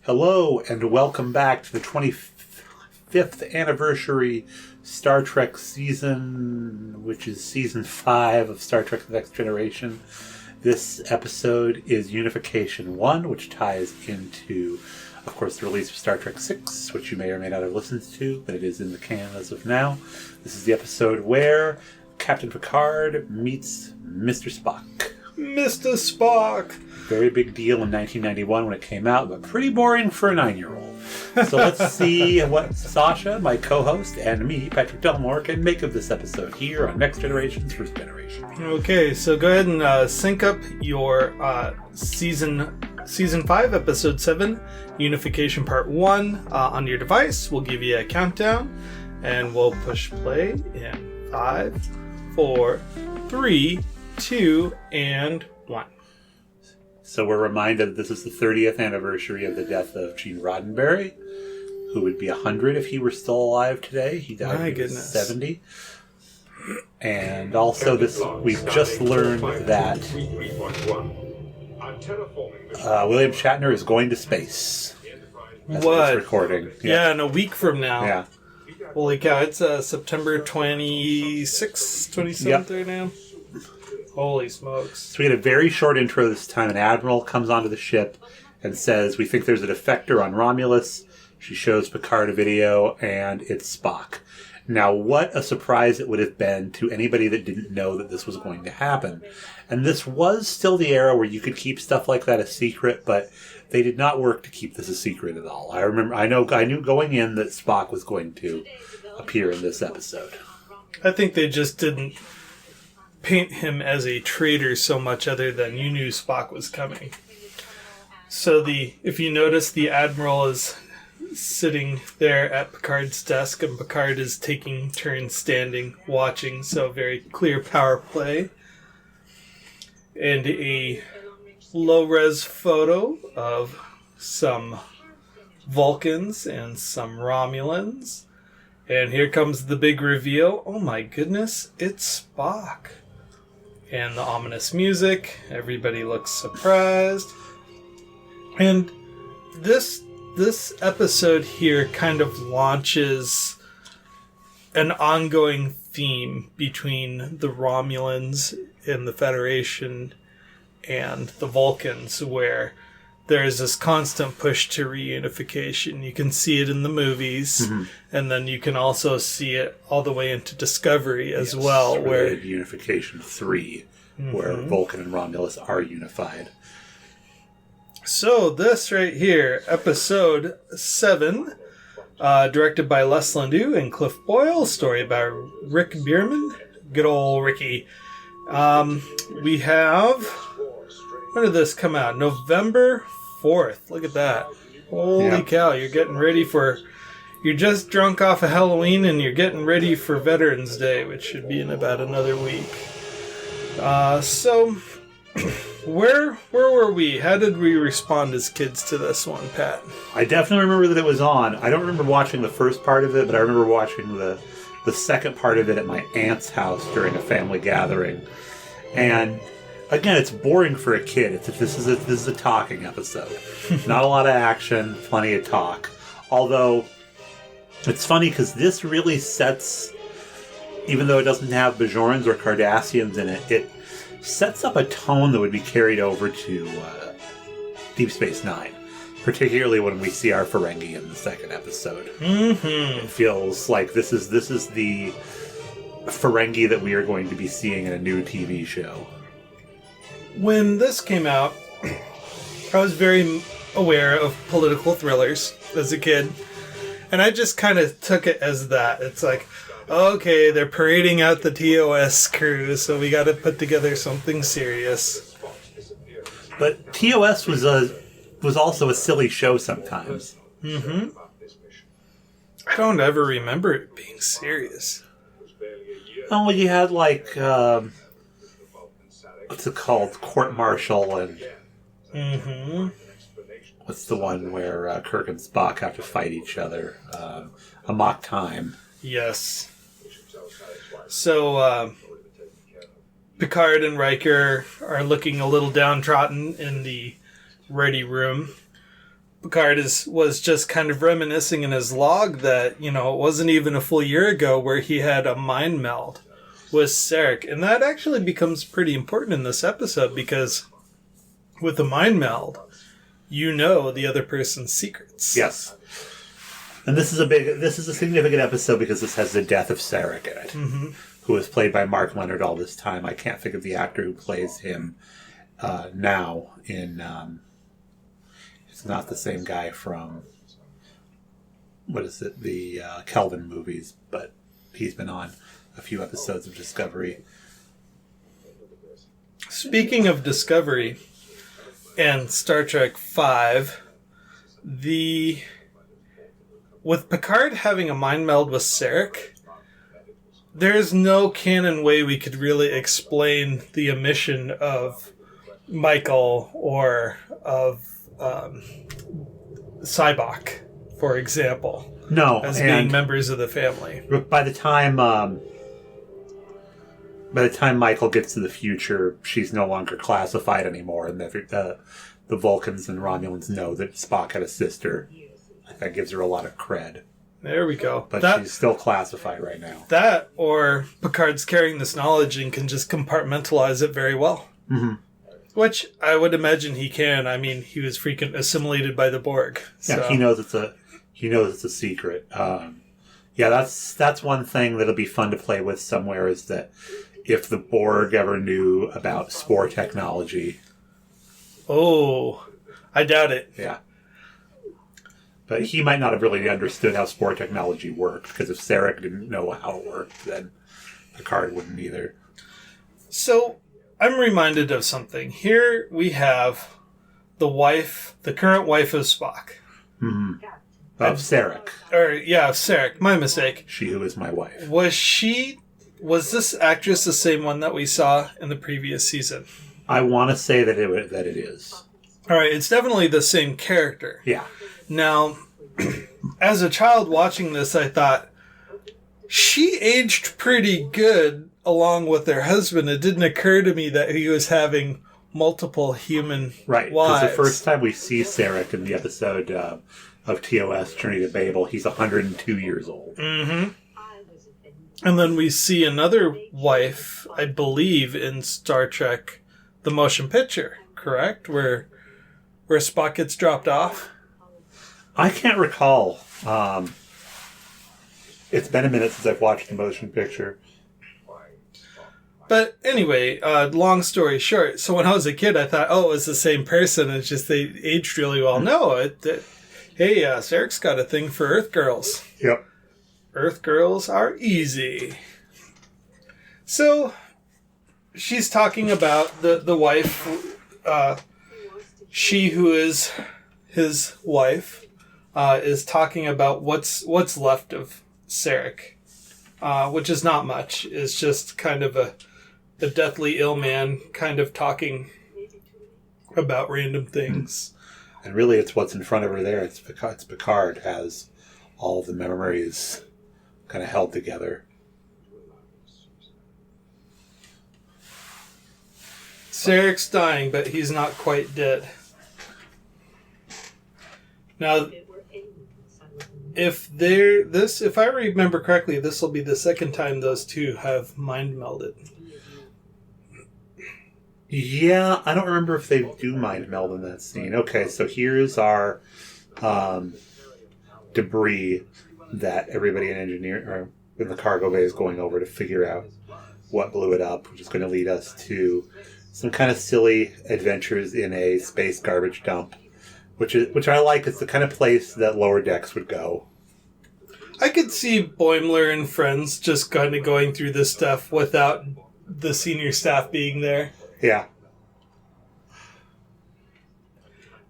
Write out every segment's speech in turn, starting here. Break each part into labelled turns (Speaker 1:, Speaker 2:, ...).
Speaker 1: Hello and welcome back to the 25th anniversary Star Trek season, which is season 5 of Star Trek The Next Generation. This episode is Unification 1, which ties into, of course, the release of Star Trek 6, which you may or may not have listened to, but it is in the canon as of now. This is the episode where Captain Picard meets Mr. Spock.
Speaker 2: Mr. Spock!
Speaker 1: Very big deal in 1991 when it came out, but pretty boring for a 9-year-old. So let's see what Sascha, my co-host, and me, Patrick Delmore, can make of this episode here on Next Generation's First Generation.
Speaker 2: Okay, so go ahead and sync up your Season 5, Episode 7, Unification Part 1 on your device. We'll give you a countdown, and we'll push play in 5, 4, 3, 2, and 1.
Speaker 1: So we're reminded that this is the 30th anniversary of the death of Gene Roddenberry, who would be 100 if he were still alive today. He died when he was 70. And also we've just learned that William Shatner is going to space. That's
Speaker 2: what?
Speaker 1: Recording.
Speaker 2: Yeah, in a week from now.
Speaker 1: Yeah.
Speaker 2: Holy cow, it's September 26th, 27th right now. Holy smokes.
Speaker 1: So we had a very short intro this time. An admiral comes onto the ship and says, "We think there's a defector on Romulus." She shows Picard a video, and it's Spock. Now, what a surprise it would have been to anybody that didn't know that this was going to happen. And this was still the era where you could keep stuff like that a secret, but they did not work to keep this a secret at all. I knew going in that Spock was going to appear in this episode.
Speaker 2: I think they just didn't paint him as a traitor so much other than you knew Spock was coming. So if you notice, the Admiral is sitting there at Picard's desk and Picard is taking turns standing, watching, so very clear power play. And a low-res photo of some Vulcans and some Romulans. And here comes the big reveal. Oh my goodness, it's Spock. And the ominous music. Everybody looks surprised. And this episode here kind of launches an ongoing theme between the Romulans and the Federation and the Vulcans, where there's this constant push to reunification. You can see it in the movies, and then you can also see it all the way into Discovery as well. Where
Speaker 1: Unification 3, where Vulcan and Romulus are unified.
Speaker 2: So this right here, Episode 7, directed by Les Landau and Cliff Boyle, story by Rick Bierman. Good old Ricky. We have... When did this come out? November 4th. Look at that. Holy cow, you're getting ready for... You're just drunk off of Halloween and you're getting ready for Veterans Day, which should be in about another week. So, where were we? How did we respond as kids to this one, Pat?
Speaker 1: I definitely remember that it was on. I don't remember watching the first part of it, but I remember watching the second part of it at my aunt's house during a family gathering. And again, it's boring for a kid. This is a talking episode. Not a lot of action, plenty of talk. Although, it's funny because this really sets, even though it doesn't have Bajorans or Cardassians in it, it sets up a tone that would be carried over to Deep Space Nine. Particularly when we see our Ferengi in the second episode. It feels like this is the Ferengi that we are going to be seeing in a new TV show.
Speaker 2: When this came out, I was very aware of political thrillers as a kid. And I just kind of took it as that. It's like, okay, they're parading out the TOS crew, so we got to put together something serious.
Speaker 1: But TOS was also a silly show sometimes.
Speaker 2: I don't ever remember it being serious.
Speaker 1: Oh, well, you had like... what's it called? Court Martial and... What's the one where Kirk and Spock have to fight each other? Amok Time.
Speaker 2: Yes. So, Picard and Riker are looking a little downtrodden in the ready room. Picard was just kind of reminiscing in his log that, it wasn't even a full year ago where he had a mind meld with Sarek. And that actually becomes pretty important in this episode because with the mind meld, the other person's secrets.
Speaker 1: Yes. And this is a significant episode because this has the death of Sarek in it, who was played by Mark Leonard all this time. I can't think of the actor who plays him now in... It's not the same guy from, the Kelvin movies, but he's been on a few episodes of Discovery.
Speaker 2: Speaking of Discovery and Star Trek V, with Picard having a mind meld with Sarek, there's no canon way we could really explain the omission of Michael or of Cybok, for example.
Speaker 1: No,
Speaker 2: as being members of the family.
Speaker 1: By the time Michael gets to the future, she's no longer classified anymore, and the Vulcans and Romulans know that Spock had a sister. That gives her a lot of cred.
Speaker 2: There we go.
Speaker 1: But she's still classified right now.
Speaker 2: That, or Picard's carrying this knowledge and can just compartmentalize it very well.
Speaker 1: Mm-hmm.
Speaker 2: Which I would imagine he can. I mean, he was freaking assimilated by the Borg. So.
Speaker 1: Yeah, he knows it's a secret. That's one thing that'll be fun to play with somewhere is that if the Borg ever knew about spore technology.
Speaker 2: Oh, I doubt it.
Speaker 1: Yeah. But he might not have really understood how spore technology worked, because if Sarek didn't know how it worked, then Picard wouldn't either.
Speaker 2: So... I'm reminded of something. Here we have the current wife of Spock.
Speaker 1: Mm-hmm. Of Sarek.
Speaker 2: Sarek. My mistake.
Speaker 1: She who is my wife.
Speaker 2: Was this actress the same one that we saw in the previous season?
Speaker 1: I want to say that it is.
Speaker 2: All right, it's definitely the same character.
Speaker 1: Yeah.
Speaker 2: Now, as a child watching this, I thought, she aged pretty good along with their husband. It didn't occur to me that he was having multiple human wives.
Speaker 1: Right, because the first time we see Sarek in the episode of TOS, Journey to Babel, he's 102 years old.
Speaker 2: Mm-hmm. And then we see another wife, I believe, in Star Trek, the motion picture, correct? Where Spock gets dropped off?
Speaker 1: I can't recall. It's been a minute since I've watched the motion picture.
Speaker 2: But anyway, long story short, so when I was a kid, I thought, it was the same person. It's just they aged really well. No, Sarek's got a thing for Earth girls.
Speaker 1: Yep.
Speaker 2: Earth girls are easy. So she's talking about the wife, she who is his wife, is talking about what's left of Sarek, which is not much. It's just kind of a deathly ill man kind of talking about random things.
Speaker 1: And really it's what's in front of her there. It's Picard has all of the memories kind of held together.
Speaker 2: Sarek's dying, but he's not quite dead. Now, if I remember correctly, this will be the second time those two have mind melded.
Speaker 1: Yeah, I don't remember if they do mind meld in that scene. Okay, so here's our debris that everybody in the cargo bay is going over to figure out what blew it up, which is going to lead us to some kind of silly adventures in a space garbage dump, which I like. It's the kind of place that Lower Decks would go.
Speaker 2: I could see Boimler and friends just kind of going through this stuff without the senior staff being there.
Speaker 1: Yeah.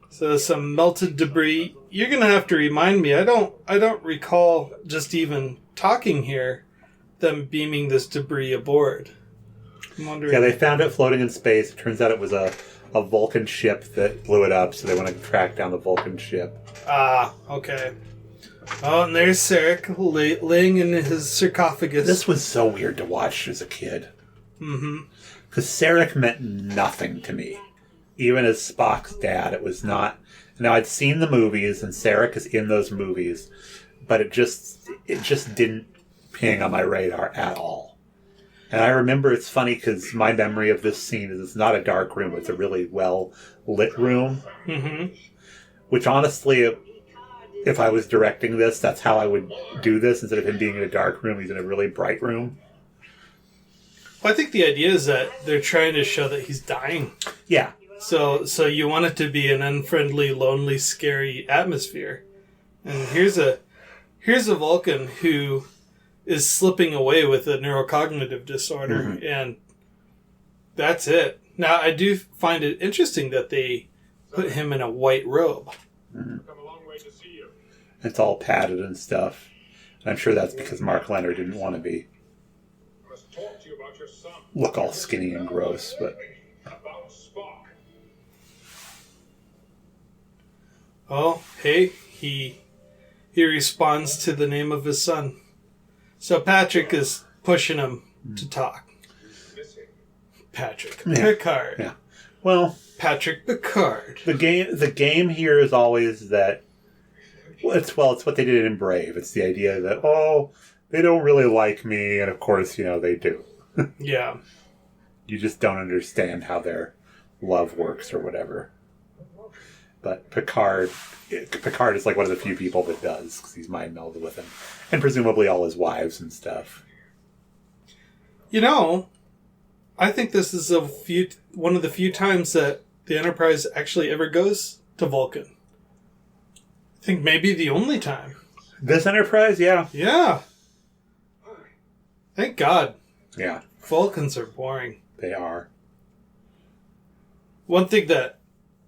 Speaker 2: So some melted debris. You're gonna have to remind me. I don't recall just even talking here them beaming this debris aboard. I'm wondering.
Speaker 1: Yeah, they found it floating in space. It turns out it was a Vulcan ship that blew it up, so they want to track down the Vulcan ship.
Speaker 2: Ah, okay. Oh, and there's Sarek laying in his sarcophagus.
Speaker 1: This was so weird to watch as a kid.
Speaker 2: Mm-hmm.
Speaker 1: Because Sarek meant nothing to me. Even as Spock's dad, it was not Now, I'd seen the movies, and Sarek is in those movies, but it just didn't ping on my radar at all. And I remember, it's funny because my memory of this scene is it's not a dark room, it's a really well-lit room.
Speaker 2: Mm-hmm.
Speaker 1: Which, honestly, if I was directing this, that's how I would do this. Instead of him being in a dark room, he's in a really bright room.
Speaker 2: Well, I think the idea is that they're trying to show that he's dying.
Speaker 1: Yeah.
Speaker 2: So you want it to be an unfriendly, lonely, scary atmosphere. And here's a Vulcan who is slipping away with a neurocognitive disorder,
Speaker 1: mm-hmm.
Speaker 2: and that's it. Now, I do find it interesting that they put him in a white robe.
Speaker 1: Mm-hmm. It's all padded and stuff. And I'm sure that's because Mark Leonard didn't want to look all skinny and gross, but...
Speaker 2: Oh, hey, he responds to the name of his son. So Patrick is pushing him to talk. Patrick Picard.
Speaker 1: Yeah. Well,
Speaker 2: Patrick Picard.
Speaker 1: The game here is always that. It's what they did in Brave. It's the idea that they don't really like me, and of course they do.
Speaker 2: Yeah.
Speaker 1: You just don't understand how their love works or whatever. But Picard is like one of the few people that does, because he's mind melded with him. And presumably all his wives and stuff.
Speaker 2: I think this is one of the few times that the Enterprise actually ever goes to Vulcan. I think maybe the only time.
Speaker 1: This Enterprise, yeah.
Speaker 2: Yeah. Thank God.
Speaker 1: Yeah.
Speaker 2: Vulcans are boring.
Speaker 1: They are.
Speaker 2: One thing that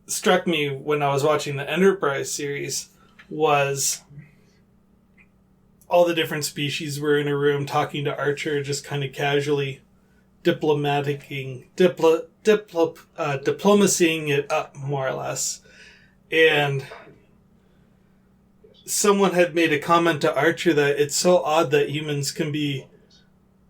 Speaker 2: struck me when I was watching the Enterprise series was all the different species were in a room talking to Archer, just kind of casually diplomacying it up, more or less. And someone had made a comment to Archer that it's so odd that humans can be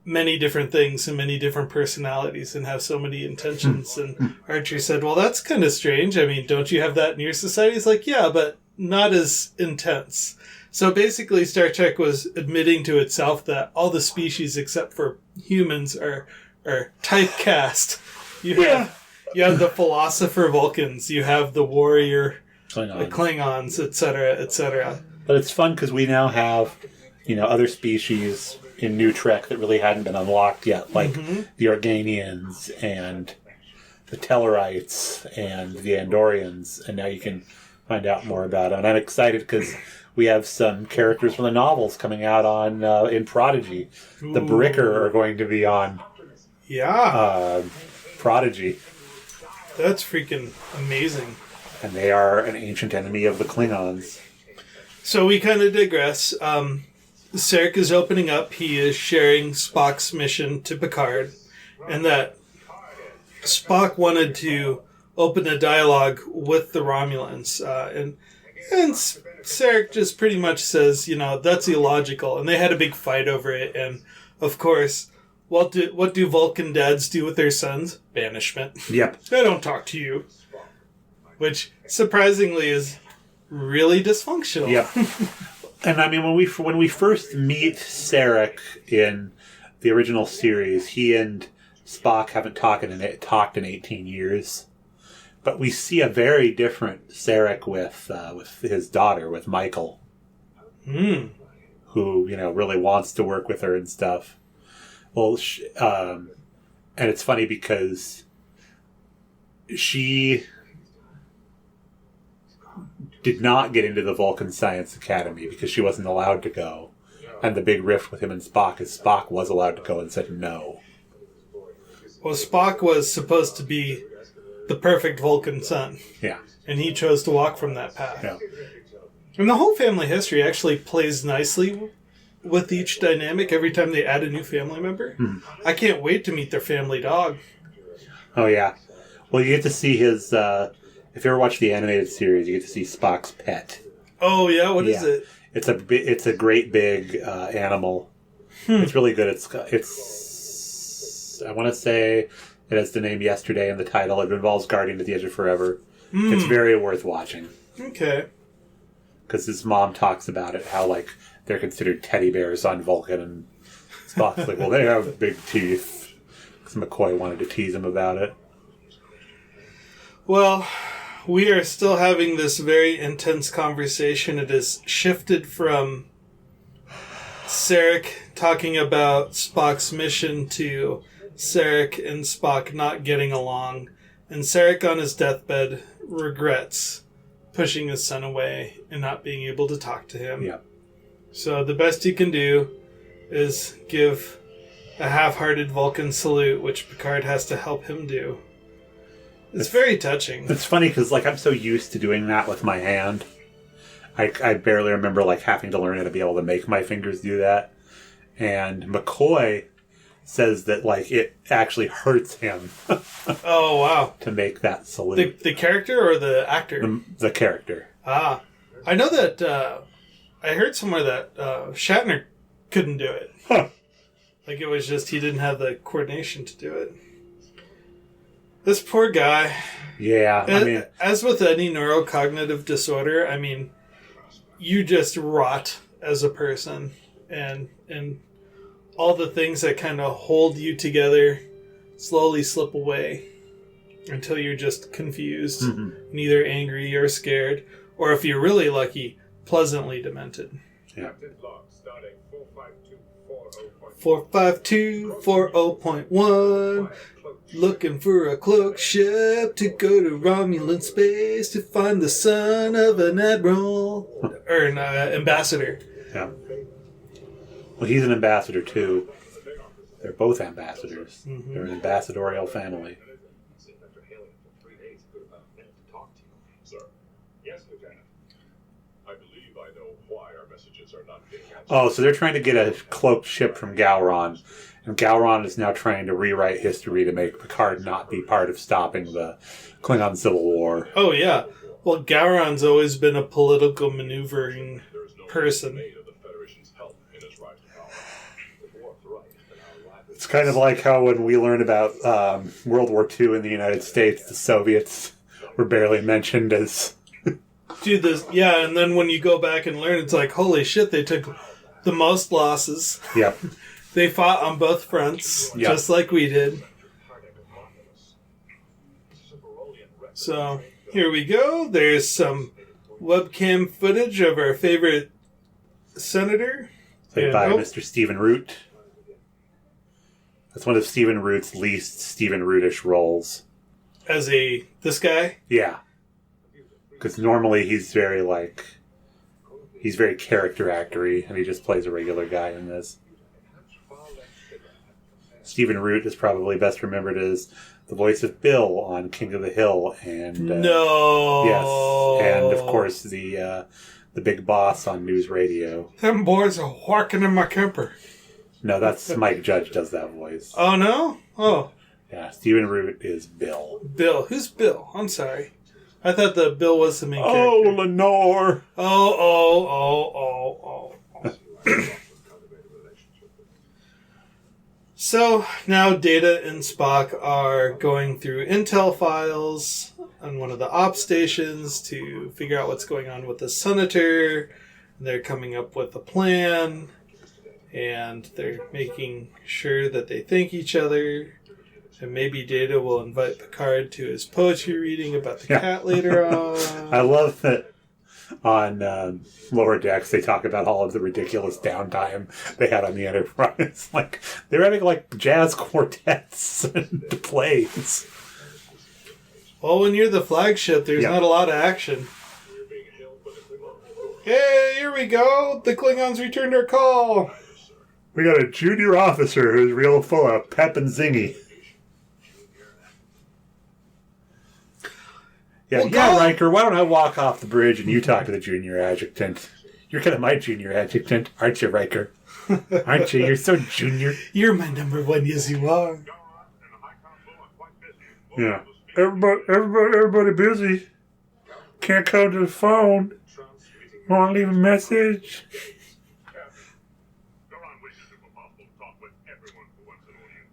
Speaker 2: many different things and many different personalities and have so many intentions. And Archer said, well, that's kind of strange. I mean, don't you have that in your society? He's like, yeah, but not as intense. So basically, Star Trek was admitting to itself that all the species except for humans are typecast. You have the philosopher Vulcans, you have the warrior Klingons, etc., etc.
Speaker 1: But it's fun because we now have, other species in New Trek that really hadn't been unlocked yet, like the Organians and the Tellarites and the Andorians, and now you can find out more about them. And I'm excited because we have some characters from the novels coming out on in Prodigy.
Speaker 2: Ooh.
Speaker 1: The Bricker are going to be on Prodigy.
Speaker 2: That's freaking amazing.
Speaker 1: And they are an ancient enemy of the Klingons.
Speaker 2: So we kind of digress. Sarek is opening up. He is sharing Spock's mission to Picard, and that Spock wanted to open a dialogue with the Romulans. And Sarek just pretty much says, that's illogical. And they had a big fight over it. And, of course, what do Vulcan dads do with their sons? Banishment.
Speaker 1: Yep.
Speaker 2: They don't talk to you. Which, surprisingly, is really dysfunctional.
Speaker 1: Yep. And I mean, when we first meet Sarek in the original series, he and Spock haven't talked in 18 years. But we see a very different Sarek with his daughter, with Michael, who really wants to work with her and stuff. Well, and it's funny because she did not get into the Vulcan Science Academy because she wasn't allowed to go. And the big rift with him and Spock is Spock was allowed to go and said no.
Speaker 2: Well, Spock was supposed to be the perfect Vulcan son.
Speaker 1: Yeah.
Speaker 2: And he chose to walk from that path.
Speaker 1: Yeah.
Speaker 2: And the whole family history actually plays nicely with each dynamic every time they add a new family member. I can't wait to meet their family dog.
Speaker 1: Oh, yeah. Well, you get to see his... if you ever watch the animated series, you get to see Spock's pet.
Speaker 2: Oh, yeah? What is it?
Speaker 1: It's a great big animal. It's really good. It's I want to say it has the name Yesterday in the title. It involves Guardian at the Edge of Forever. It's very worth watching.
Speaker 2: Okay.
Speaker 1: Because his mom talks about it, how, like, they're considered teddy bears on Vulcan, and Spock's like, well, they have big teeth. Because McCoy wanted to tease him about it.
Speaker 2: Well, we are still having this very intense conversation. It has shifted from Sarek talking about Spock's mission to Sarek and Spock not getting along. And Sarek on his deathbed regrets pushing his son away and not being able to talk to him.
Speaker 1: Yeah.
Speaker 2: So the best he can do is give a half-hearted Vulcan salute, which Picard has to help him do. It's very touching.
Speaker 1: It's funny because, like, I'm so used to doing that with my hand. I barely remember, like, having to learn how to be able to make my fingers do that. And McCoy says that, like, it actually hurts him.
Speaker 2: Oh, wow.
Speaker 1: To make that salute.
Speaker 2: The character or the actor?
Speaker 1: The character.
Speaker 2: Ah. I know that, I heard somewhere that Shatner couldn't do it.
Speaker 1: Huh.
Speaker 2: Like, it was just he didn't have the coordination to do it. This poor guy.
Speaker 1: Yeah, I mean...
Speaker 2: As with any neurocognitive disorder, I mean, you just rot as a person. And all the things that kind of hold you together slowly slip away until you're just confused, neither angry or scared, or if you're really lucky, pleasantly demented.
Speaker 1: Yeah.
Speaker 2: 45240.1 Looking for a cloak ship to go to Romulan space to find the son of an admiral. Or an ambassador.
Speaker 1: Yeah. Well, he's an ambassador, too. They're both ambassadors. Mm-hmm. They're an ambassadorial family. Oh, so they're trying to get a cloaked ship from Gowron. And Gowron is now trying to rewrite history to make Picard not be part of stopping the Klingon Civil War.
Speaker 2: Oh, yeah. Well, Gowron's always been a political maneuvering person.
Speaker 1: It's kind of like how when we learned about World War II in the United States, the Soviets were barely mentioned as...
Speaker 2: Dude, yeah, and then when you go back and learn, it's like, holy shit, they took the most losses.
Speaker 1: Yep.
Speaker 2: They fought on both fronts, just like we did. So, here we go. There's some webcam footage of our favorite senator.
Speaker 1: Played by Mr. Stephen Root. That's one of Stephen Root's least Stephen Rootish roles.
Speaker 2: As this guy?
Speaker 1: Yeah. Because normally he's very character actory, and he just plays a regular guy in this. Stephen Root is probably best remembered as the voice of Bill on King of the Hill, and
Speaker 2: no,
Speaker 1: yes, and of course the big boss on News Radio.
Speaker 2: Them boys are walking in my camper.
Speaker 1: No, that's Mike Judge does that voice.
Speaker 2: Oh no! Oh,
Speaker 1: yeah. Stephen Root is Bill.
Speaker 2: Bill, who's Bill? I'm sorry, I thought the Bill was the main character.
Speaker 1: Oh, Lenore.
Speaker 2: Oh. So, now Data and Spock are going through intel files on one of the op stations to figure out what's going on with the Senator. They're coming up with a plan, and they're making sure that they thank each other. And maybe Data will invite Picard to his poetry reading about the cat later on.
Speaker 1: I love that on Lower Decks they talk about all of the ridiculous downtime they had on the Enterprise. Like, they're having, like, jazz quartets and plays.
Speaker 2: Well, when you're the flagship, there's not a lot of action. Hey, here we go! The Klingons returned our call!
Speaker 1: We got a junior officer who's real full of pep and zingy. Yeah, Riker, why don't I walk off the bridge and you talk to the junior adjutant? You're kind of my junior adjutant, aren't you, Riker? Aren't you? You're so junior.
Speaker 2: You're my number one, yes you are.
Speaker 1: Yeah. Everybody busy. Can't come to the phone. Want to leave a message?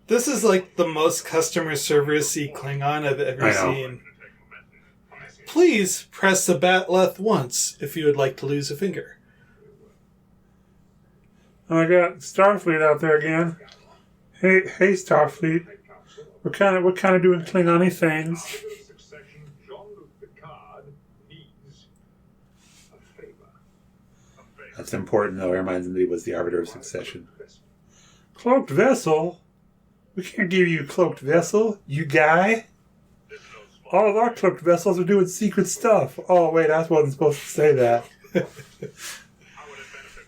Speaker 2: This is like the most customer service-y Klingon I've ever seen. Please press the batleth once if you would like to lose a finger.
Speaker 1: Oh, I got Starfleet out there again. Hey, Starfleet. We're kind of doing Klingon-y things. That's important, though. It reminds me he was the Arbiter of Succession. Cloaked vessel? We can't give you a cloaked vessel, you guy. All of our cloaked vessels are doing secret stuff. Oh, wait, I wasn't supposed to say that.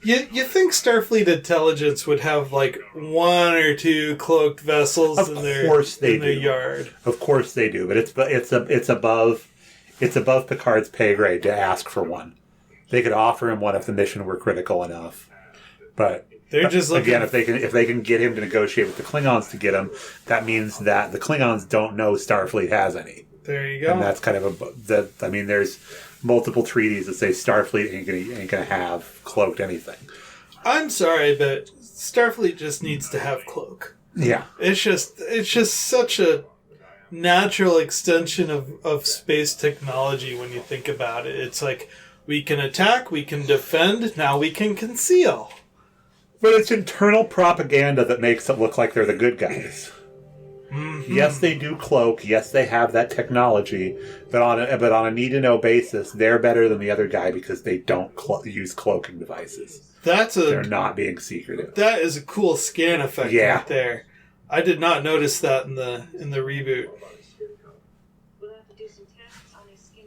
Speaker 2: You think Starfleet Intelligence would have like one or two cloaked vessels in their yard?
Speaker 1: Of course they do, but it's above Picard's pay grade to ask for one. They could offer him one if the mission were critical enough. But
Speaker 2: they're just looking...
Speaker 1: again, if they can get him to negotiate with the Klingons to get him, that means that the Klingons don't know Starfleet has any.
Speaker 2: There you go.
Speaker 1: And that's kind of there's multiple treaties that say Starfleet ain't gonna have cloaked anything.
Speaker 2: I'm sorry, but Starfleet just needs to have cloak.
Speaker 1: Yeah.
Speaker 2: It's just such a natural extension of space technology when you think about it. It's like, we can attack, we can defend, now we can conceal.
Speaker 1: But it's internal propaganda that makes it look like they're the good guys. Mm-hmm. Yes, they do cloak. Yes, they have that technology. But on a need-to-know basis, they're better than the other guy because they don't use cloaking devices. They're not being secretive.
Speaker 2: That is a cool scan effect right there. I did not notice that in the reboot.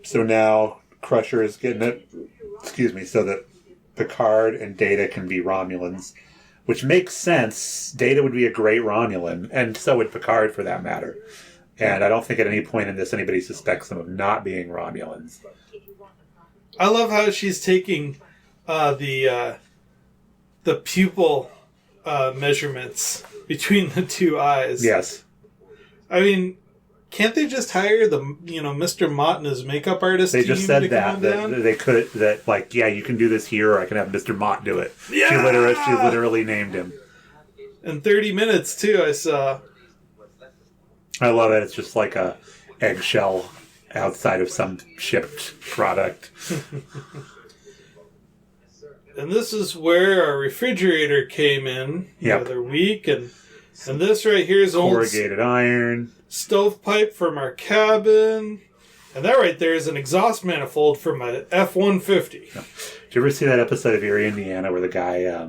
Speaker 1: So now Crusher is getting it. So that Picard and Data can be Romulans. Which makes sense. Data would be a great Romulan, and so would Picard for that matter. And I don't think at any point in this anybody suspects them of not being Romulans.
Speaker 2: I love how she's taking the pupil measurements between the two eyes.
Speaker 1: Yes.
Speaker 2: I mean, can't they just hire Mr. Mott and his makeup artist?
Speaker 1: They just said that they could you can do this here, or I can have Mr. Mott do it. Yeah! She literally named him.
Speaker 2: In 30 minutes too, I saw.
Speaker 1: I love it. It's just like a eggshell outside of some shipped product.
Speaker 2: And this is where our refrigerator came in the other week, and this right here is
Speaker 1: corrugated iron.
Speaker 2: Stovepipe from our cabin. And that right there is an exhaust manifold from a F-150.
Speaker 1: Did you ever see that episode of Erie, Indiana, where the guy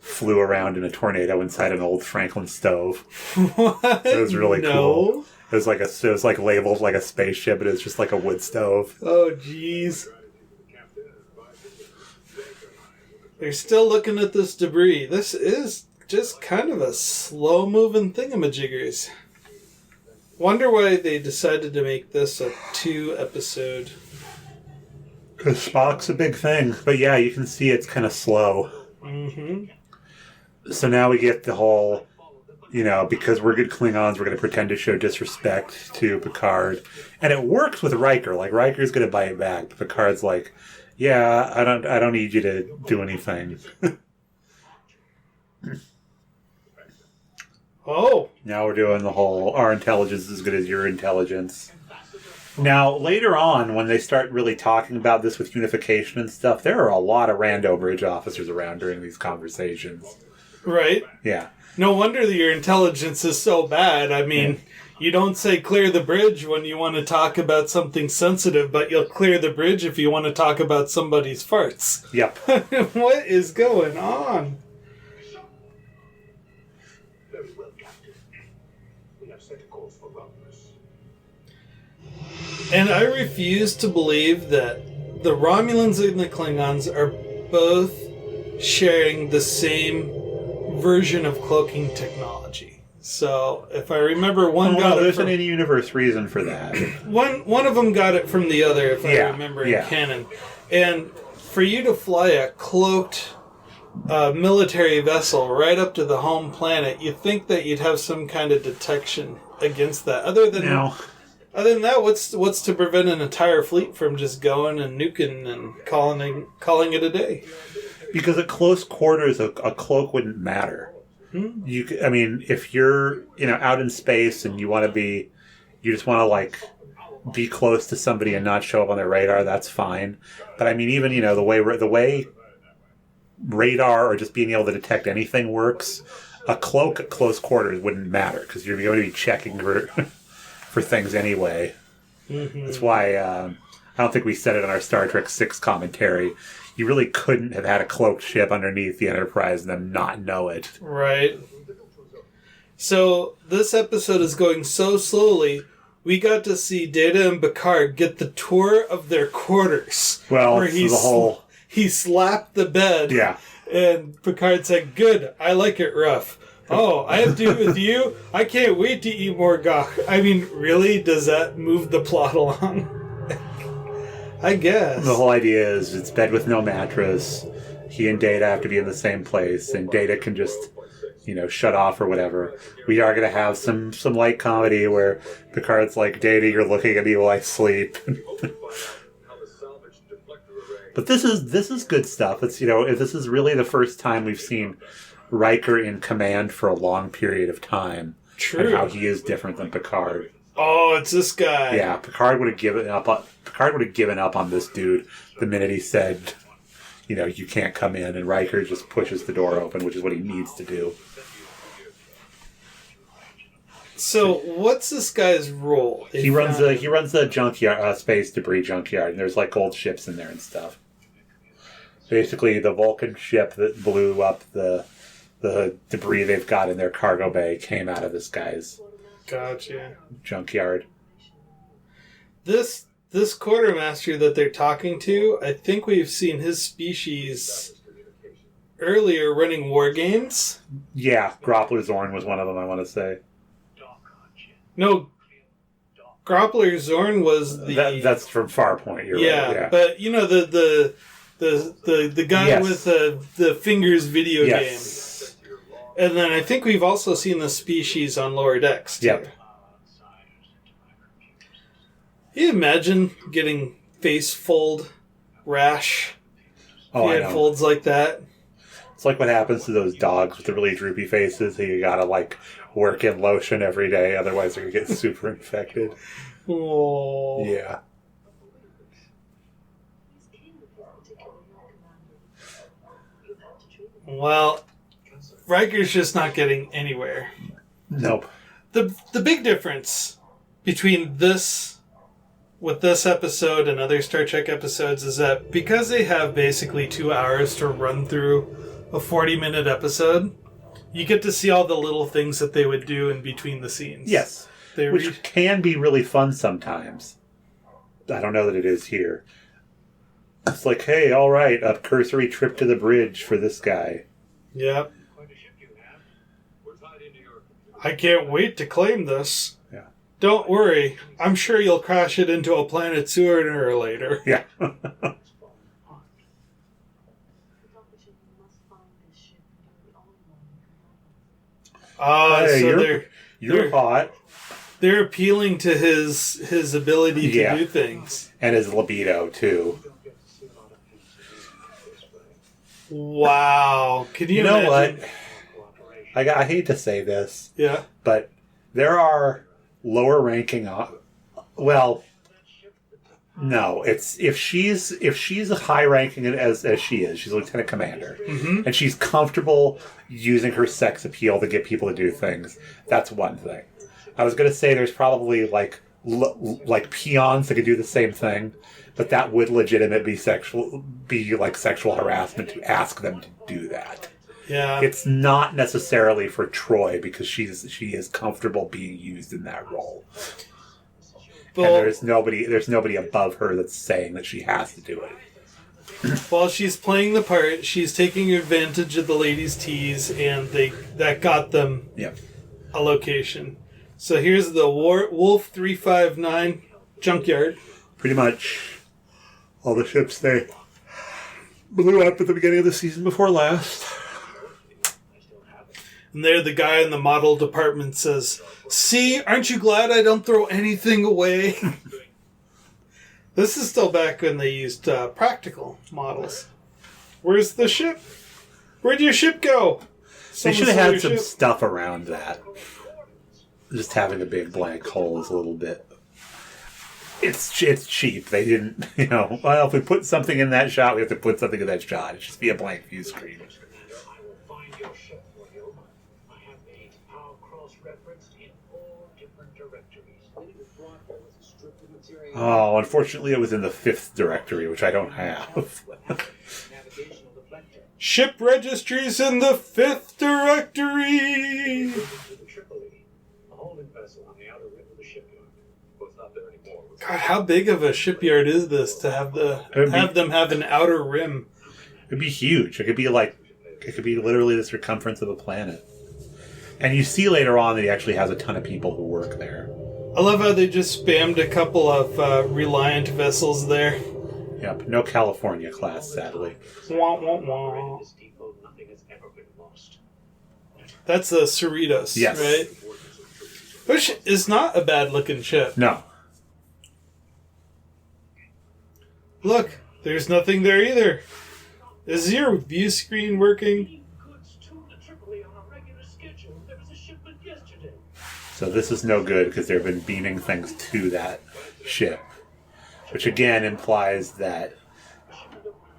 Speaker 1: flew around in a tornado inside an old Franklin stove?
Speaker 2: What?
Speaker 1: It was really cool. It was like labeled like a spaceship, but it was just like a wood stove.
Speaker 2: Oh, jeez. They're still looking at this debris. This is just kind of a slow-moving thingamajiggers. Wonder why they decided to make this a 2-episode.
Speaker 1: Because Spock's a big thing. But yeah, you can see it's kind of slow.
Speaker 2: Mm-hmm.
Speaker 1: So now we get the whole, because we're good Klingons, we're going to pretend to show disrespect to Picard. And it works with Riker. Like, Riker's going to bite back. But Picard's like, yeah, I don't need you to do anything.
Speaker 2: Oh.
Speaker 1: Now we're doing the whole, our intelligence is as good as your intelligence. Now, later on, when they start really talking about this with unification and stuff, there are a lot of rando bridge officers around during these conversations.
Speaker 2: Right.
Speaker 1: Yeah.
Speaker 2: No wonder that your intelligence is so bad. I mean, you don't say clear the bridge when you want to talk about something sensitive, but you'll clear the bridge if you want to talk about somebody's farts.
Speaker 1: Yep.
Speaker 2: What is going on? And I refuse to believe that the Romulans and the Klingons are both sharing the same version of cloaking technology. So, if I remember,
Speaker 1: there's an in-universe reason for that.
Speaker 2: One of them got it from the other, if I remember in canon. And for you to fly a cloaked military vessel right up to the home planet, you'd think that you'd have some kind of detection against that. Other than that, what's to prevent an entire fleet from just going and nuking and calling it a day?
Speaker 1: Because at close quarters, a cloak wouldn't matter. If you're out in space and you just want to be close to somebody and not show up on their radar, that's fine. But I mean, even, the way radar or just being able to detect anything works, a cloak at close quarters wouldn't matter because you're going to be checking for things anyway. Mm-hmm. That's why I don't think we said it on our Star Trek 6 commentary. You really couldn't have had a cloaked ship underneath the Enterprise and them not know it.
Speaker 2: Right. So this episode is going so slowly, we got to see Data and Picard get the tour of their quarters.
Speaker 1: Well, where
Speaker 2: he slapped the bed.
Speaker 1: Yeah.
Speaker 2: And Picard said, "Good, I like it rough. Oh, I have to eat with you? I can't wait to eat more gawk." I mean, really? Does that move the plot along? I guess.
Speaker 1: The whole idea is it's bed with no mattress. He and Data have to be in the same place, and Data can just, shut off or whatever. We are going to have some light comedy where Picard's like, "Data, you're looking at me while I sleep." But this is good stuff. It's this is really the first time we've seen Riker in command for a long period of time.
Speaker 2: True.
Speaker 1: And how he is different than Picard.
Speaker 2: Oh, it's this guy.
Speaker 1: Yeah, Picard would have given up on this dude the minute he said, "You can't come in," and Riker just pushes the door open, which is what he needs to do.
Speaker 2: So, what's this guy's role?
Speaker 1: He runs the junkyard, space debris junkyard, and there's like old ships in there and stuff. Basically, the Vulcan ship that blew up the debris they've got in their cargo bay came out of this guy's junkyard.
Speaker 2: This quartermaster that they're talking to, I think we've seen his species earlier running war games.
Speaker 1: Yeah, Groppler Zorn was one of them, I want to say.
Speaker 2: No, Groppler Zorn was the...
Speaker 1: That's from Farpoint, you're right. Yeah,
Speaker 2: but the guy
Speaker 1: yes.
Speaker 2: with the fingers video
Speaker 1: yes.
Speaker 2: game. And then I think we've also seen the species on Lower Decks, too.
Speaker 1: Yep.
Speaker 2: Can you imagine getting face fold rash?
Speaker 1: Oh,
Speaker 2: if you had folds like that?
Speaker 1: It's like what happens to those dogs with the really droopy faces. You gotta, work in lotion every day, otherwise they're gonna get super infected.
Speaker 2: Oh.
Speaker 1: Yeah.
Speaker 2: Well, Riker's just not getting anywhere.
Speaker 1: Nope.
Speaker 2: The big difference between this episode and other Star Trek episodes is that because they have basically 2 hours to run through a 40-minute episode, you get to see all the little things that they would do in between the scenes.
Speaker 1: Yes. Which can be really fun sometimes. I don't know that it is here. It's like, hey, all right, a cursory trip to the bridge for this guy.
Speaker 2: Yep. I can't wait to claim this.
Speaker 1: Yeah.
Speaker 2: Don't worry. I'm sure you'll crash it into a planet sooner or later.
Speaker 1: Yeah.
Speaker 2: Hey,
Speaker 1: so you're hot.
Speaker 2: They're appealing to his ability to do things.
Speaker 1: And his libido, too.
Speaker 2: Wow. Can you
Speaker 1: know
Speaker 2: imagine?
Speaker 1: What? I hate to say this.
Speaker 2: Yeah.
Speaker 1: But there are lower ranking... Well... No, it's if she's a high ranking as she is, she's a lieutenant commander, and she's comfortable using her sex appeal to get people to do things. That's one thing. I was going to say there's probably like peons that could do the same thing, but that would legitimately be like sexual harassment to ask them to do that.
Speaker 2: Yeah,
Speaker 1: it's not necessarily for Troy because she is comfortable being used in that role. And there's nobody above her that's saying that she has to do it.
Speaker 2: While she's playing the part, she's taking advantage of the ladies' tease, and that got them a location. So here's the Wolf 359 junkyard.
Speaker 1: Pretty much all the ships they blew up at the beginning of the season before last.
Speaker 2: And there the guy in the model department says, "See, aren't you glad I don't throw anything away?" This is still back when they used practical models. Where's the ship? Where'd your ship go?
Speaker 1: They should have had some stuff around that. Just having a big blank hole is a little bit... It's cheap. They didn't, well, if we put something in that shot, we have to put something in that shot. It should just be a blank view screen. Oh, unfortunately it was in the 5th directory, which I don't have.
Speaker 2: Ship registries in the 5th directory! God, how big of a shipyard is this to have them have an outer rim?
Speaker 1: It'd be huge. It could be literally the circumference of a planet. And you see later on that he actually has a ton of people who work there.
Speaker 2: I love how they just spammed a couple of Reliant vessels there.
Speaker 1: Yep, no California class, sadly.
Speaker 2: Wah, wah, wah. That's the Cerritos,
Speaker 1: yes.
Speaker 2: Right? Which is not a bad-looking ship.
Speaker 1: No.
Speaker 2: Look, there's nothing there either. Is your view screen working?
Speaker 1: So this is no good because they've been beaming things to that ship. Which again implies that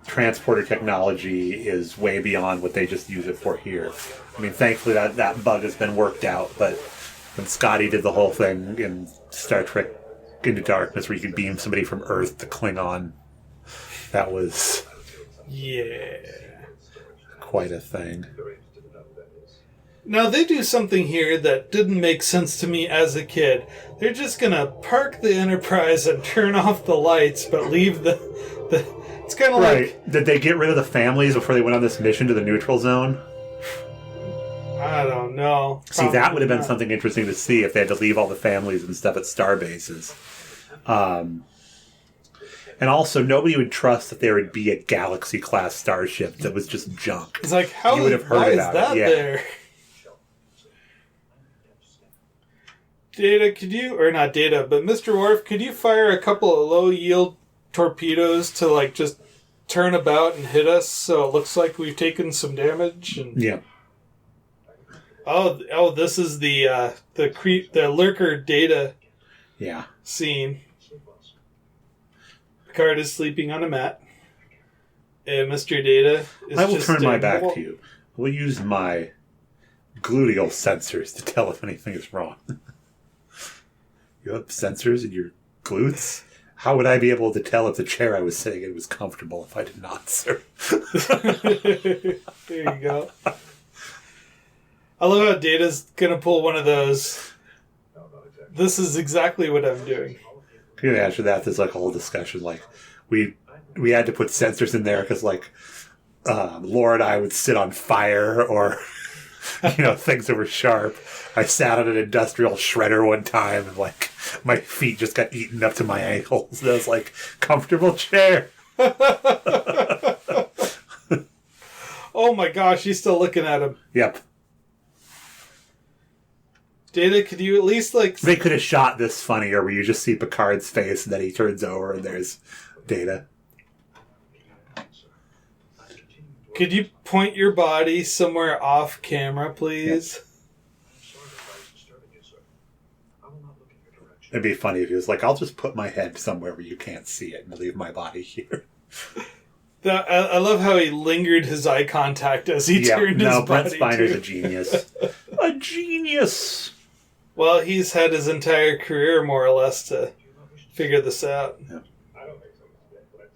Speaker 1: transporter technology is way beyond what they just use it for here. I mean, thankfully that bug has been worked out, but when Scotty did the whole thing in Star Trek Into Darkness where you could beam somebody from Earth to Klingon, that was...
Speaker 2: Yeah.
Speaker 1: Quite a thing.
Speaker 2: Now, they do something here that didn't make sense to me as a kid. They're just going to park the Enterprise and turn off the lights, but leave the it's kind of like...
Speaker 1: Did they get rid of the families before they went on this mission to the neutral zone?
Speaker 2: I don't know.
Speaker 1: See, that would have been something interesting to see if they had to leave all the families and stuff at star bases. And also, nobody would trust that there would be a Galaxy-class starship that was just junk.
Speaker 2: It's like, how
Speaker 1: you would have heard
Speaker 2: why is
Speaker 1: about
Speaker 2: that
Speaker 1: it. Yeah.
Speaker 2: there? Data, could you... Or not Data, but Mr. Worf, could you fire a couple of low-yield torpedoes to, like, just turn about and hit us so it looks like we've taken some damage? And...
Speaker 1: Yeah.
Speaker 2: Oh, this is the lurker Data scene. Picard is sleeping on a mat. And Mr. Data is
Speaker 1: I will
Speaker 2: just
Speaker 1: turn my back to you. I will use my gluteal sensors to tell if anything is wrong. You have sensors in your glutes? How would I be able to tell if the chair I was sitting in was comfortable if I did not, sir?
Speaker 2: There you go. I love how Data's going to pull one of those. This is exactly what I'm doing.
Speaker 1: Can you imagine that? There's like a whole discussion. Like, we had to put sensors in there because, like, Laura and I would sit on fire or, things that were sharp. I sat on an industrial shredder one time and, like, my feet just got eaten up to my ankles. And I was like, comfortable chair.
Speaker 2: Oh my gosh, he's still looking at him.
Speaker 1: Yep.
Speaker 2: Data, could you at least, like...
Speaker 1: They could have shot this funnier where you just see Picard's face and then he turns over and there's Data.
Speaker 2: Could you point your body somewhere off camera, please?
Speaker 1: Yep. It'd be funny if he was like, I'll just put my head somewhere where you can't see it and leave my body here.
Speaker 2: I love how he lingered his eye contact as he turned his body.
Speaker 1: Brent Spiner's a genius. A genius!
Speaker 2: Well, he's had his entire career, more or less, to figure this out.
Speaker 1: Yeah.
Speaker 3: I don't think so, Mr. Dick, but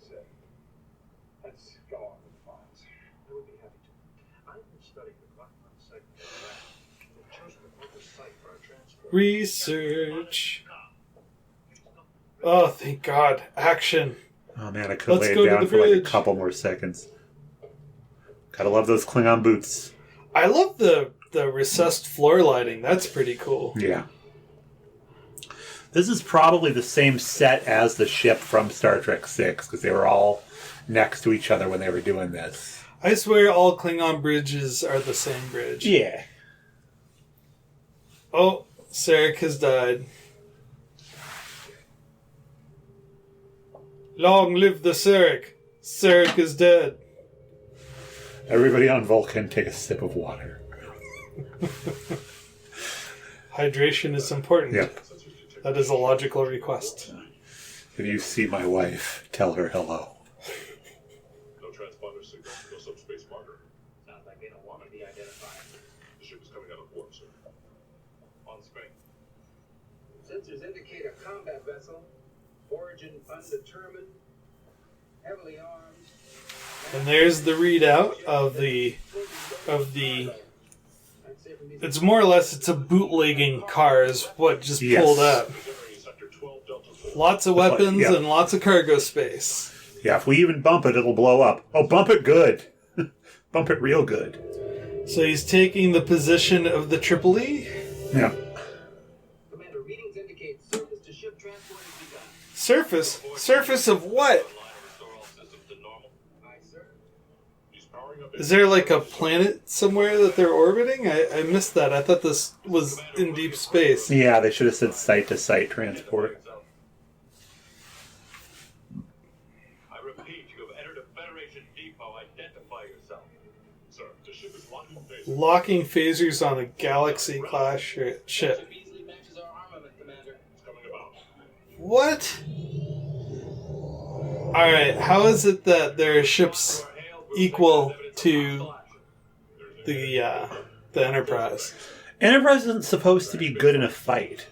Speaker 3: let's go on with the files. I would be happy to. I've been studying the Rockman site and we've chosen the focus site for our transport.
Speaker 2: Research. Oh, thank God. Action.
Speaker 1: Oh man, I could lay it down for like a couple more seconds. Gotta love those Klingon boots.
Speaker 2: I love the recessed floor lighting. That's pretty cool.
Speaker 1: Yeah. This is probably the same set as the ship from Star Trek VI, because they were all next to each other when they were doing this.
Speaker 2: I swear all Klingon bridges are the same bridge.
Speaker 1: Yeah.
Speaker 2: Oh, Sarek has died. Long live the Sarek. Sarek is dead.
Speaker 1: Everybody on Vulcan take a sip of water.
Speaker 2: Hydration is important.
Speaker 1: Yep.
Speaker 2: That is a logical request.
Speaker 1: If you see my wife, tell her hello.
Speaker 3: No transponder signal, no subspace marker. Sounds like they don't want to be identified. The ship is coming out of warp, sir. On screen. Sensors indicate a combat vessel. Origin undetermined. Heavily armed.
Speaker 2: And there's the readout of the. It's more or less it's a bootlegging car is what just pulled up. Lots of weapons and lots of cargo space.
Speaker 1: Yeah, if we even bump it, it'll blow up. Oh, bump it good. Bump it real good.
Speaker 2: So he's taking the position of the Triple E.
Speaker 1: Yeah.
Speaker 3: Commander, readings indicate surface to ship transport has begun.
Speaker 2: Surface? Surface of what?
Speaker 3: Aye, sir.
Speaker 2: Is there like a planet somewhere that they're orbiting? I missed that. I thought this was in deep space.
Speaker 1: Yeah, they should have said site-to-site transport.
Speaker 3: I repeat, you have entered a Federation depot. Identify yourself. Sir, the ship is locking phasers.
Speaker 2: Locking phasers on a Galaxy-class ship.
Speaker 3: Easily matches our armament, Commander. It's coming about.
Speaker 2: What? Alright, how is it that there are ships equal to the Enterprise?
Speaker 1: Enterprise isn't supposed to be good in a fight.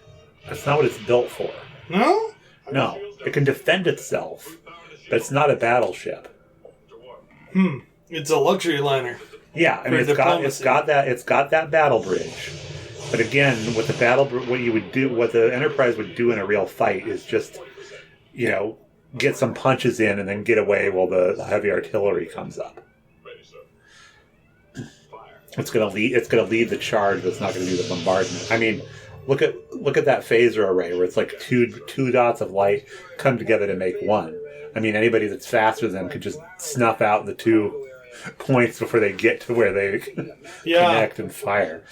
Speaker 1: That's not what it's built for.
Speaker 2: No?
Speaker 1: No, it can defend itself, but it's not a battleship.
Speaker 2: It's a luxury liner.
Speaker 1: Yeah, I mean
Speaker 2: For
Speaker 1: it's got that battle bridge. But again, what the Enterprise would do in a real fight is just, get some punches in and then get away while the heavy artillery comes up.
Speaker 3: Ready, sir. Fire.
Speaker 1: It's gonna lead the charge, but it's not gonna do the bombardment. I mean, look at that phaser array where it's like two dots of light come together to make one. I mean, anybody that's faster than them could just snuff out the 2 points before they get to where they connect and fire.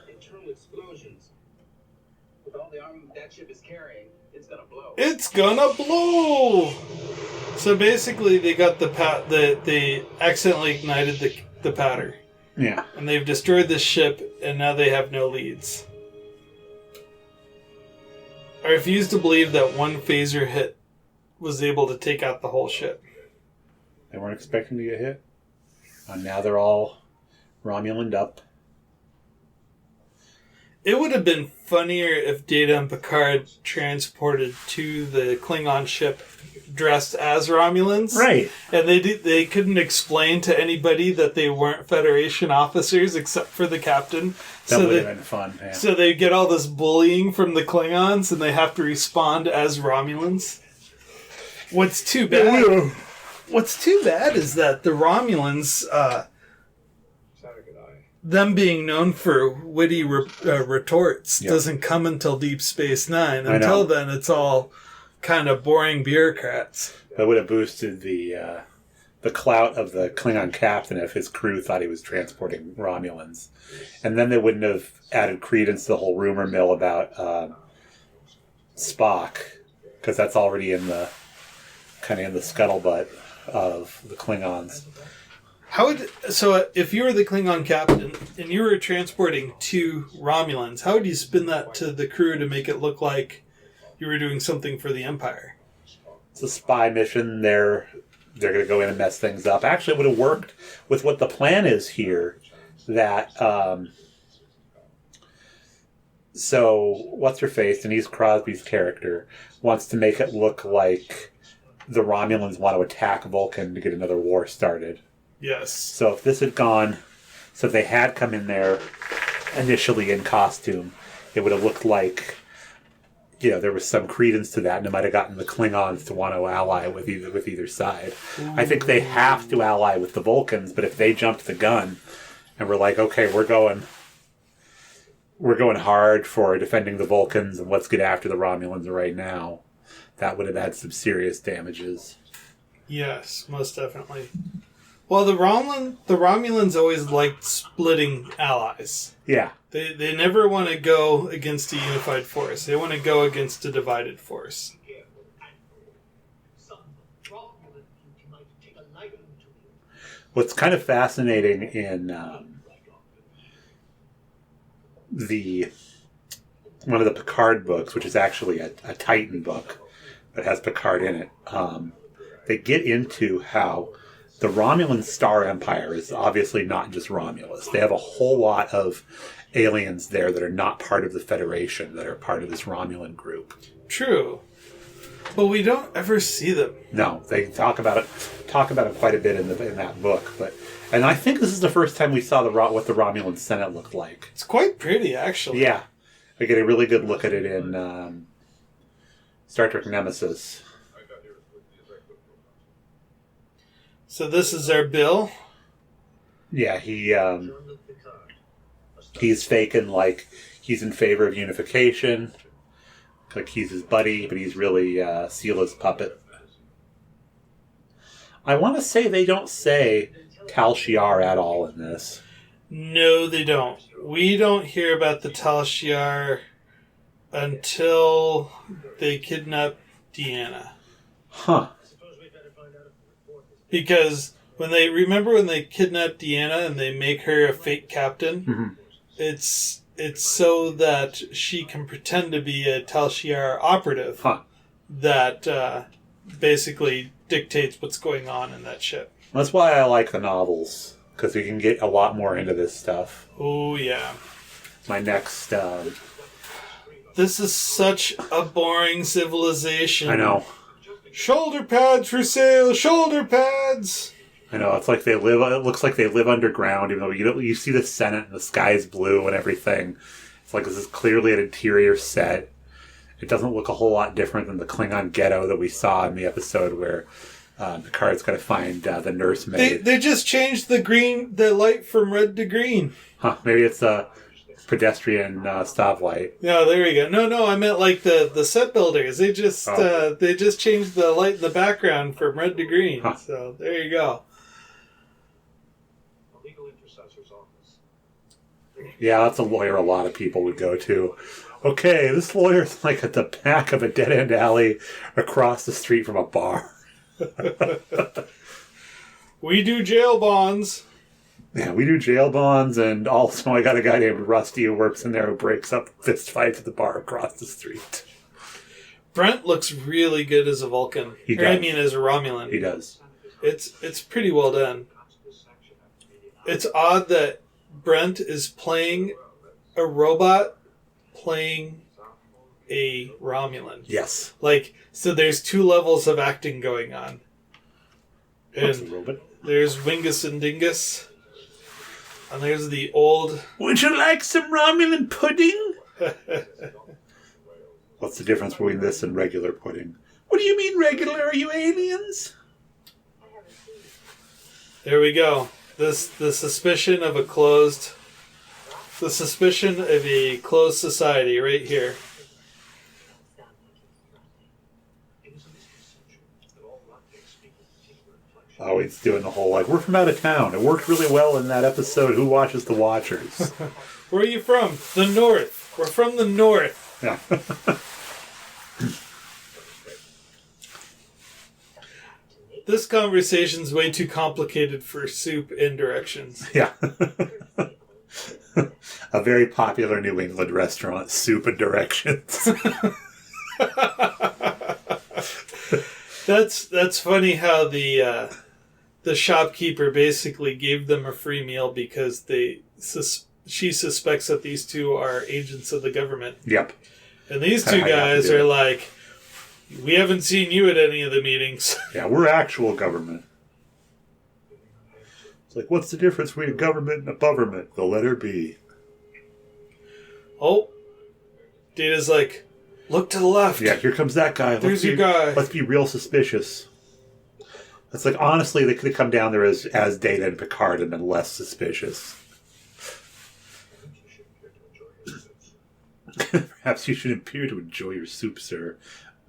Speaker 3: Internal explosions. With all the armament that ship is carrying, it's gonna blow.
Speaker 2: It's gonna blow! So basically they got they accidentally ignited the powder.
Speaker 1: Yeah.
Speaker 2: And they've destroyed this ship, and now they have no leads. I refuse to believe that one phaser hit was able to take out the whole ship.
Speaker 1: They weren't expecting to get hit. And now they're all Romulaned up.
Speaker 2: It would have been funnier if Data and Picard transported to the Klingon ship dressed as Romulans.
Speaker 1: Right.
Speaker 2: And they couldn't explain to anybody that they weren't Federation officers except for the captain.
Speaker 1: That would have been fun. Yeah.
Speaker 2: So they get all this bullying from the Klingons and they have to respond as Romulans. What's too bad is that the Romulans, them being known for witty retorts, doesn't come until Deep Space Nine. Until then, it's all kind of boring bureaucrats.
Speaker 1: That would have boosted the clout of the Klingon captain if his crew thought he was transporting Romulans. And then they wouldn't have added credence to the whole rumor mill about Spock, because that's already in the scuttlebutt of the Klingons.
Speaker 2: So if you were the Klingon captain and you were transporting 2 Romulans, how would you spin that to the crew to make it look like you were doing something for the Empire?
Speaker 1: It's a spy mission. They're going to go in and mess things up. Actually, it would have worked with what the plan is here. That so what's her face? Denise Crosby's character wants to make it look like the Romulans want to attack Vulcan to get another war started.
Speaker 2: Yes.
Speaker 1: So if they had come in there initially in costume, it would have looked like, there was some credence to that, and it might have gotten the Klingons to want to ally with either side. Ooh. I think they have to ally with the Vulcans, but if they jumped the gun and were like, okay, we're going hard for defending the Vulcans, and let's get after the Romulans right now, that would have had some serious damages.
Speaker 2: Yes, most definitely. Well, the Romulans always liked splitting allies.
Speaker 1: Yeah.
Speaker 2: They never want to go against a unified force. They want to go against a divided force.
Speaker 1: What's kind of fascinating in one of the Picard books, which is actually a Titan book, that has Picard in it. They get into how the Romulan Star Empire is obviously not just Romulus. They have a whole lot of aliens there that are not part of the Federation, that are part of this Romulan group.
Speaker 2: True. But we don't ever see them.
Speaker 1: No, they talk about it quite a bit in that book. And I think this is the first time we saw what the Romulan Senate looked like.
Speaker 2: It's quite pretty, actually.
Speaker 1: Yeah. We get a really good look at it in Star Trek Nemesis.
Speaker 2: So this is our Bill.
Speaker 1: Yeah, he's faking like he's in favor of unification. Like he's his buddy, but he's really Seela's puppet. I want to say they don't say Tal Shiar at all in this.
Speaker 2: No, they don't. We don't hear about the Tal Shiar until they kidnap Deanna.
Speaker 1: Huh.
Speaker 2: Because when they kidnap Deanna and they make her a fake captain,
Speaker 1: Mm-hmm.
Speaker 2: it's so that she can pretend to be a Tal Shiar operative.
Speaker 1: Huh.
Speaker 2: That basically dictates what's going on in that ship.
Speaker 1: That's why I like the novels, because we can get a lot more into this stuff.
Speaker 2: Oh, yeah.
Speaker 1: My next...
Speaker 2: This is such a boring civilization.
Speaker 1: I know.
Speaker 2: Shoulder pads for sale, shoulder pads!
Speaker 1: I know, it looks like they live underground, even though you see the Senate and the sky is blue and everything. It's like this is clearly an interior set. It doesn't look a whole lot different than the Klingon ghetto that we saw in the episode where Picard's got to find the nursemaid.
Speaker 2: They just changed the light from red to green.
Speaker 1: Huh, maybe it's a pedestrian stoplight.
Speaker 2: No, there you go. No, I meant like the set builders. They just changed the light in the background from red to green.
Speaker 1: Huh.
Speaker 2: So there you go.
Speaker 1: Yeah, that's a lawyer a lot of people would go to. Okay, this lawyer's like at the back of a dead-end alley across the street from a bar.
Speaker 2: We do jail bonds.
Speaker 1: Yeah, we do jail bonds, and also I got a guy named Rusty who works in there who breaks up fist fights at the bar across the street.
Speaker 2: Brent looks really good as a Vulcan.
Speaker 1: He does.
Speaker 2: I mean, as a Romulan.
Speaker 1: He does.
Speaker 2: It's pretty well done. It's odd that Brent is playing a robot playing a Romulan.
Speaker 1: Yes.
Speaker 2: Like, so there's two levels of acting going on.
Speaker 1: What's a
Speaker 2: And
Speaker 1: robot?
Speaker 2: there's Wingus and Dingus. And there's the old...
Speaker 1: Would you like some Romulan pudding? What's the difference between this and regular pudding? What do you mean regular? Are you aliens?
Speaker 2: There we go. The suspicion of a closed society right here.
Speaker 1: Oh, he's doing the whole, like, we're from out of town. It worked really well in that episode, Who Watches the Watchers?
Speaker 2: Where are you from? The North. We're from the North.
Speaker 1: Yeah.
Speaker 2: This conversation's way too complicated for soup and directions.
Speaker 1: Yeah. A very popular New England restaurant, Soup and Directions.
Speaker 2: That's funny how the shopkeeper basically gave them a free meal because she suspects that these two are agents of the government.
Speaker 1: Yep.
Speaker 2: And these two guys are like, we haven't seen you at any of the meetings.
Speaker 1: Yeah, we're actual government. It's like, what's the difference between a government and a government? The letter B.
Speaker 2: Oh. Data's like, look to the left.
Speaker 1: Yeah, here comes that guy.
Speaker 2: There's your guy.
Speaker 1: Let's be real suspicious. It's like, honestly, they could have come down there as Data and Picard and been less suspicious. Perhaps you should appear to enjoy your soup, sir.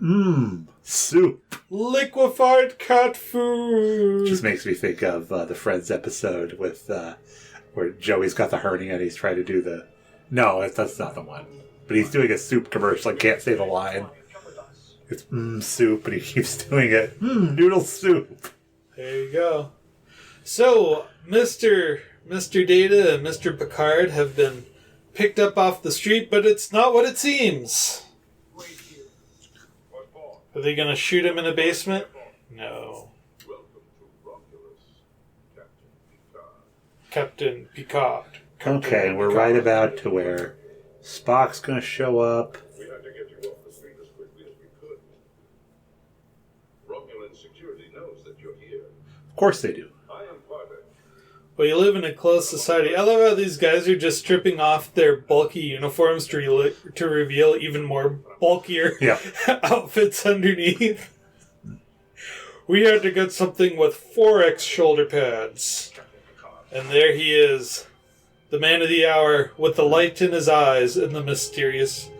Speaker 1: Mmm, soup.
Speaker 2: Liquefied cat food.
Speaker 1: Just makes me think of the Friends episode with where Joey's got the hernia and he's trying to do the... No, that's not the one. But he's doing a soup commercial. I can't say the line. It's soup, and he keeps doing it. Noodle soup.
Speaker 2: There you go. So, Mr. Data and Mr. Picard have been picked up off the street, but it's not what it seems. Are they going to shoot him in the basement? No.
Speaker 3: Welcome to Romulus, Captain Picard.
Speaker 2: Captain Picard.
Speaker 1: Okay, we're right about to where Spock's going to show up.
Speaker 3: We had to get you off the street as quickly as we could. Romulan security knows that you're here.
Speaker 1: Of course they do.
Speaker 3: I am Patrick.
Speaker 2: Well, you live in a closed society. I love how these guys are just stripping off their bulky uniforms to reveal even more bulkier outfits underneath. We had to get something with 4X shoulder pads. And there he is, the man of the hour with the light in his eyes and the mysterious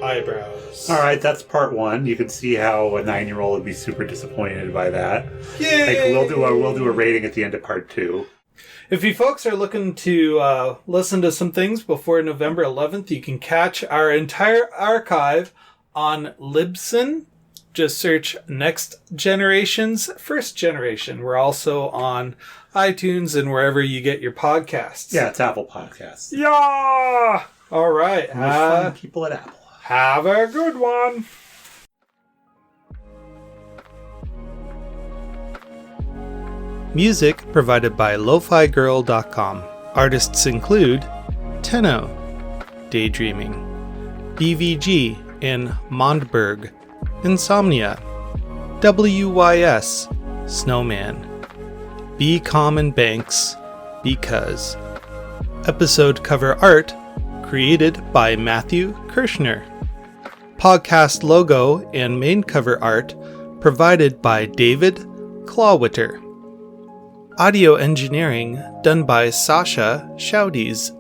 Speaker 2: eyebrows.
Speaker 1: All right, that's part one. You can see how a 9-year-old would be super disappointed by that.
Speaker 2: Yay!
Speaker 1: Like, we'll do a rating at the end of part 2.
Speaker 2: If you folks are looking to listen to some things before November 11th, you can catch our entire archive on Libsyn. Just search Next Generation's First Generation. We're also on iTunes and wherever you get your podcasts.
Speaker 1: Yeah, it's Apple Podcasts.
Speaker 2: Yeah! All right.
Speaker 1: And there's fun people at Apple.
Speaker 2: Have a good one. Music provided by LoFiGirl.com. Artists include Tenno, Daydreaming, BVG and Mondberg, Insomnia, WYS, Snowman, Bcalm and Banks, Because. Episode cover art created by Matthew Kirshner. Podcast logo and main cover art provided by David Clawwitter. Audio engineering done by Sascha Schaudies.